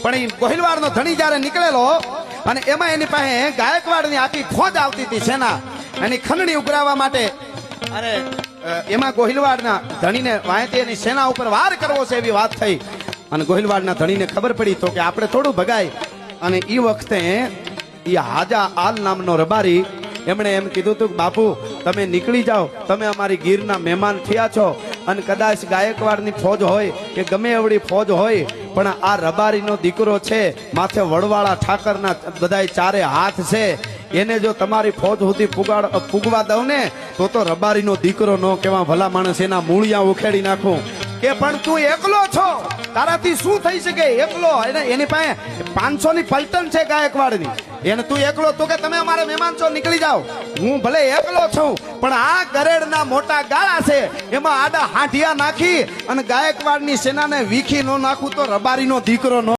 પણ એ ગોહિલવાડનો ધણી જ્યારે નીકળેલો અને એમાં એની પાસે ગાયકવાડની આખી ફોજ આવતી હતી સેના એની ખંડણી ઉઘરાવવા માટે અરે એમાં ગોહિલવાડના ધણીને વાંયતી એની સેના ઉપર વાર કરવો છે એવી વાત થઈ અને ગોહિલવાડના ધણીને ખબર પડી તો કે આપણે થોડું ભગાય અને એ વખતે એ હાજા આલ નામનો રબારી એમણે એમ કીધું હતું કે બાપુ તમે નીકળી જાઓ, તમે અમારી ગીરના મહેમાન થયા છો અને કદાચ ગાયકવાડની ફોજ હોય કે ગમે એવડી ફોજ હોય પણ આ રબારીનો દીકરો છે, માથે વડવાળા ઠાકરના બધાય ચારે હાથ છે, એને જો તમારી ફોજ સુધી પૂગવા દઉં ને તો રબારીનો દીકરો ન કેવા ભલા માણસ એના મૂળિયા ઉખેડી નાખું કે પણ તું એકલો છો, તારાથી શું થઈ શકે? એકલો એની પાસે 500 ની પલટન છે ગાયકવાડની, એને તું એકલો તું કે તમે અમારે મહેમાન છો નીકળી જાઓ, હું ભલે એકલો છું પણ આ ગરેડના મોટા ગાળા છે એમાં આડા હાંઢિયા નાખી અને ગાયકવાડની સેનાને વીખી ન નાખું તો રબારીનો દીકરો ન